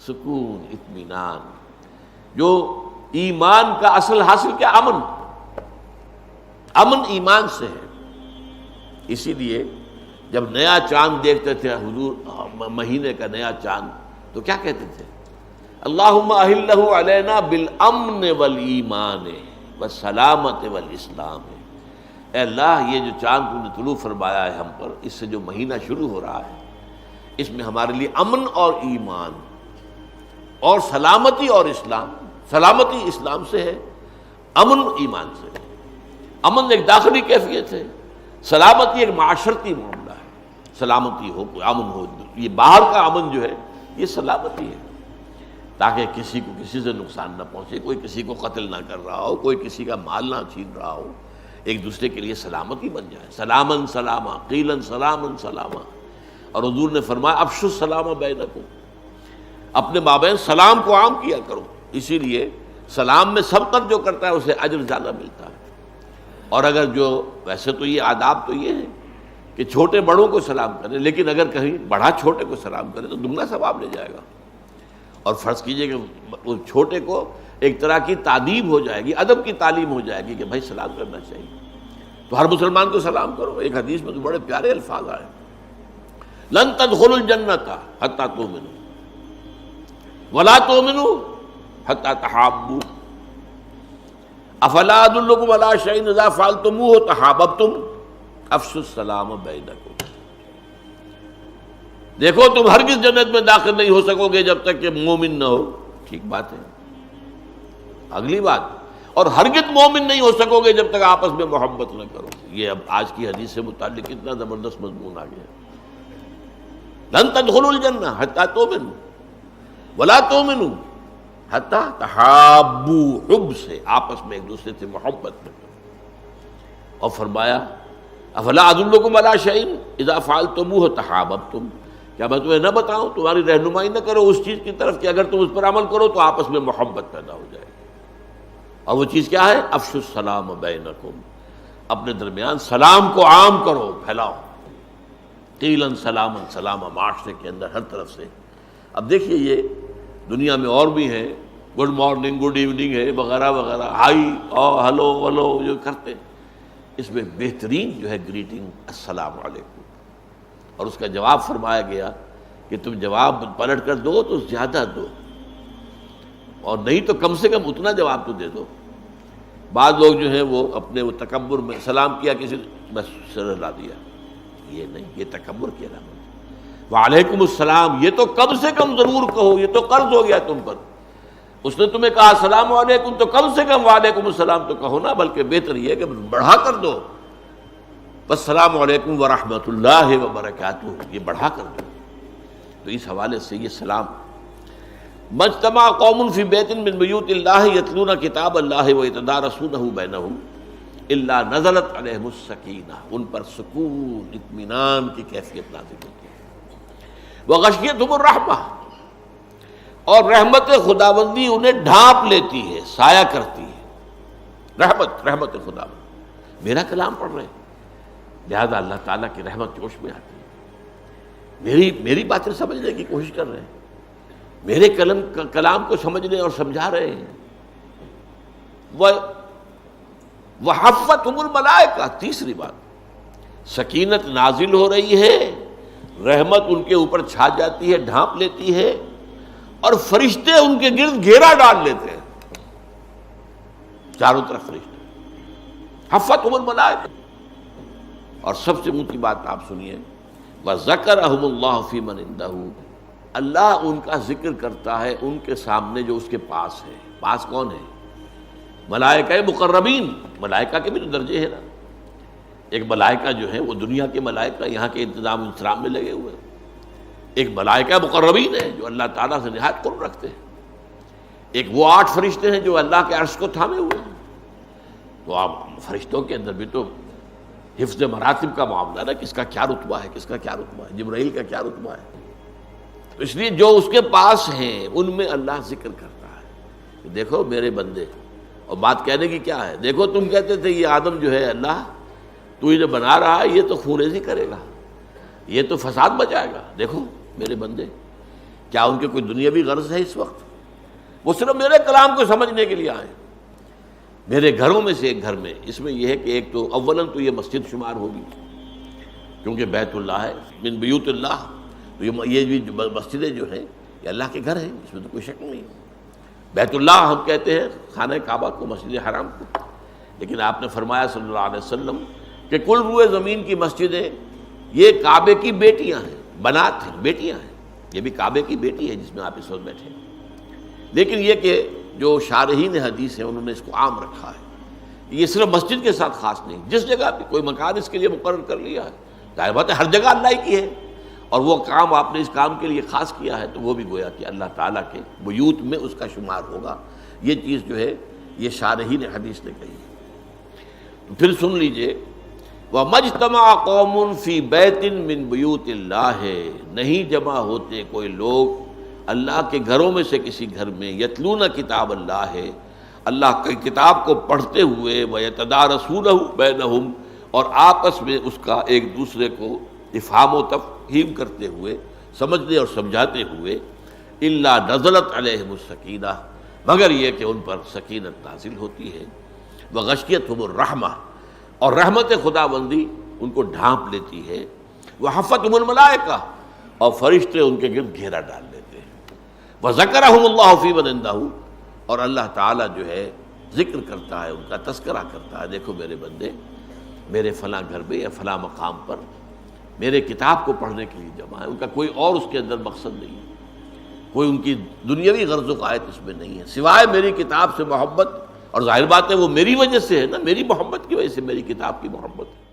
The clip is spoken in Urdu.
سکون، اطمینان. جو ایمان کا اصل حاصل کیا؟ امن. امن ایمان سے ہے. اسی لیے جب نیا چاند دیکھتے تھے حضور، مہینے کا نیا چاند، تو کیا کہتے تھے؟ اللہم اہلہ علینا بالامن والایمان والسلامت والاسلام. اے اللہ، یہ جو چاند تو نے طلوع فرمایا ہے ہم پر، اس سے جو مہینہ شروع ہو رہا ہے، اس میں ہمارے لیے امن اور ایمان اور سلامتی اور اسلام. سلامتی اسلام سے ہے، امن ایمان سے ہے. امن ایک داخلی کیفیت ہے، سلامتی ایک معاشرتی معاملہ ہے. سلامتی ہو، امن ہو، یہ باہر کا امن جو ہے یہ سلامتی ہے، تاکہ کسی کو کسی سے نقصان نہ پہنچے، کوئی کسی کو قتل نہ کر رہا ہو، کوئی کسی کا مال نہ چھین رہا ہو، ایک دوسرے کے لیے سلامتی بن جائے. سلامن سلاما قیلن سلامن سلاما. اور حضور نے فرمایا افشوا السلام بینکم، اپنے مابین سلام کو عام کیا کرو. اسی لیے سلام میں سبقت جو کرتا ہے اسے اجر زیادہ ملتا ہے. اور اگر جو ویسے تو یہ آداب تو یہ ہے کہ چھوٹے بڑوں کو سلام کرے، لیکن اگر کہیں بڑا چھوٹے کو سلام کرے تو دگنا ثواب لے جائے گا. اور فرض کیجئے کہ اس چھوٹے کو ایک طرح کی تعلیم ہو جائے گی، ادب کی تعلیم ہو جائے گی کہ بھائی سلام کرنا چاہیے، تو ہر مسلمان کو سلام کرو. ایک حدیث میں تو بڑے پیارے الفاظ آئے، لن تدخلوا الجنۃ حتی تؤمنوا ولا تؤمنوا حتی تحابوا افلا ادلکم علی شیء اذا فعلتموه تحاببتم افشوا السلام بینکم. دیکھو تم ہرگز جنت میں داخل نہیں ہو سکو گے جب تک کہ مومن نہ ہو. ٹھیک بات ہے. اگلی بات، اور ہرگز مومن نہیں ہو سکو گے جب تک آپس میں محبت نہ کرو. یہ اب آج کی حدیث سے متعلق کتنا زبردست مضمون آ گیا. لن تدخلوا الجنہ حتی تؤمنوا ولا تؤمنوا حتی تحابوا، حب سے، آپس میں ایک دوسرے سے محبت میں. اور فرمایا افلا ادلکم علی شیء اذا فعلتموه تحاببتم، کیا میں تمہیں نہ بتاؤں، تمہاری رہنمائی نہ کرو اس چیز کی طرف کہ اگر تم اس پر عمل کرو تو آپس میں محبت پیدا ہو جائے. اور وہ چیز کیا ہے؟ افشوا السلام بینکم، اپنے درمیان سلام کو عام کرو، پھیلاؤ. قیلن سلامن سلاما، معاشرے کے اندر ہر طرف سے. اب دیکھیے یہ دنیا میں اور بھی ہیں، گڈ مارننگ، گڈ ایوننگ ہے وغیرہ وغیرہ، ہائی اور ہلو ولو جو کرتے. اس میں بہترین جو ہے گریٹنگ السلام علیکم. اور اس کا جواب فرمایا گیا کہ تم جواب پلٹ کر دو تو زیادہ دو، اور نہیں تو کم سے کم اتنا جواب تو دے دو. بعض لوگ جو ہیں وہ اپنے وہ تکبر میں سلام کیا کسی نے، بس سر ہلا دیا. یہ نہیں، یہ تکبر کی علامت. وعلیکم السلام یہ تو کم سے کم ضرور کہو، یہ تو قرض ہو گیا تم پر. اس نے تمہیں کہا السلام علیکم تو کم سے کم وعلیکم السلام تو کہو نا. بلکہ بہتر یہ ہے کہ بڑھا کر دو، بس السلام علیکم ورحمۃ اللہ وبرکاتہ، یہ بڑھا کر دو. تو اس حوالے سے یہ سلام. مجتمع قوم فی بیت من بیوت اللہ یتلون کتاب اللہ ویتدارسونہ بینہم الا نزلت علیہم السکینہ، ان پر سکون، اطمینان کی کیفیت نازل ہوتی ہے. وغشیتہم الرحمہ، اور رحمت خداوندی انہیں ڈھانپ لیتی ہے، سایہ کرتی ہے. رحمت خداوند. میرا کلام پڑھ رہے ہیں لہذا اللہ تعالیٰ کی رحمت جوش میں آتی ہے. میری باتیں سمجھنے کی کوشش کر رہے ہیں، میرے کلام کو سمجھنے اور سمجھا رہے ہیں. وحفتہم الملائکہ، تیسری بات، سکینت نازل ہو رہی ہے، رحمت ان کے اوپر چھا جاتی ہے، ڈھانپ لیتی ہے، اور فرشتے ان کے گرد گھیرا ڈال لیتے ہیں، چاروں طرف فرشتے. حفتہم الملائکہ. اور سب سے اونچی بات آپ سنیے، وَذَكَرَهُمُ اللَّهُ فِي مَنْ عِندَهُ، اللہ ان کا ذکر کرتا ہے ان کے سامنے جو اس کے پاس ہے. پاس کون ہے؟ ملائکہ مقربین. ملائکہ کے بھی تو درجے ہیں نا. ایک ملائکہ جو ہے وہ دنیا کے ملائکہ یہاں کے انتظام انسرام میں لگے ہوئے ہیں. ایک ملائکہ مقربین ہے جو اللہ تعالیٰ سے نہایت قرب رکھتے ہیں. ایک وہ 8 فرشتے ہیں جو اللہ کے عرش کو تھامے ہوئے ہیں. تو آپ فرشتوں کے اندر بھی تو حفظ مراتب کا معاملہ نا، کس کا کیا رتبہ ہے، کس کا کیا رتبہ ہے، جبرائیل کا کیا رتبہ ہے. تو اس لیے جو اس کے پاس ہیں ان میں اللہ ذکر کرتا ہے کہ دیکھو میرے بندے. اور بات کہنے کی کیا ہے؟ دیکھو تم کہتے تھے یہ آدم جو ہے اللہ تو انہیں بنا رہا ہے، یہ تو خونریزی کرے گا، یہ تو فساد بچائے گا. دیکھو میرے بندے کیا ان کے کوئی دنیاوی غرض ہے اس وقت؟ وہ صرف میرے کلام کو سمجھنے کے لیے آئے. میرے گھروں میں سے ایک گھر میں، اس میں یہ ہے کہ ایک تو اولاً تو یہ مسجد شمار ہوگی کیونکہ بیت اللہ ہے، من بیوت اللہ، تو یہ بھی مسجدیں جو ہیں یہ اللہ کے گھر ہیں، اس میں تو کوئی شک نہیں. بیت اللہ ہم کہتے ہیں خانہ کعبہ کو، مسجد حرام کو، لیکن آپ نے فرمایا صلی اللہ علیہ وسلم کہ کل روئے زمین کی مسجدیں یہ کعبے کی بیٹیاں ہیں، بنات ہیں، بیٹیاں ہیں. یہ بھی کعبے کی بیٹی ہے جس میں آپ اس وقت بیٹھے ہیں. لیکن یہ کہ جو شارحین حدیث ہیں انہوں نے اس کو عام رکھا ہے. یہ صرف مسجد کے ساتھ خاص نہیں، جس جگہ بھی کوئی مکان اس کے لیے مقرر کر لیا ہے، ظاہر بات ہے ہر جگہ اللہ ہی کی ہے، اور وہ کام آپ نے اس کام کے لیے خاص کیا ہے تو وہ بھی گویا کہ اللہ تعالیٰ کے بیوت میں اس کا شمار ہوگا. یہ چیز جو ہے یہ شارحین حدیث نے کہی ہے. تو پھر سن لیجئے، وَمَجْتَمَعَ قَوْمٌ فِي بَيْتٍ مِّن بُيُوتِ اللَّهِ، نہیں جمع ہوتے کوئی لوگ اللہ کے گھروں میں سے کسی گھر میں، یتلون کتاب اللہ ہے، اللہ کی کتاب کو پڑھتے ہوئے، وَيَتَدَارَسُونَهُ بَيْنَهُمْ، اور آپس میں اس کا ایک دوسرے کو افہام و تفہیم کرتے ہوئے، سمجھنے اور سمجھاتے ہوئے، الا نزلت علیہم السکینہ، مگر یہ کہ ان پر سکینت نازل ہوتی ہے، وغشیتہم الرحمہ، اور رحمت خداوندی ان کو ڈھانپ لیتی ہے، وحفتہم الملائکہ، اور فرشتے ان کے گرد گھیرا ڈال لیتے ہیں، وذکرہم اللہ فی من عندہ، اور اللہ تعالیٰ جو ہے ذکر کرتا ہے، ان کا تذکرہ کرتا ہے، دیکھو میرے بندے میرے فلاں گھر میں یا فلاں مقام پر میرے کتاب کو پڑھنے کے لیے جمع ہے. ان کا کوئی اور اس کے اندر مقصد نہیں ہے، کوئی ان کی دنیاوی غرض و قائد اس میں نہیں ہے سوائے میری کتاب سے محبت. اور ظاہر بات ہے وہ میری وجہ سے ہے نا، میری محبت کی وجہ سے میری کتاب کی محبت ہے.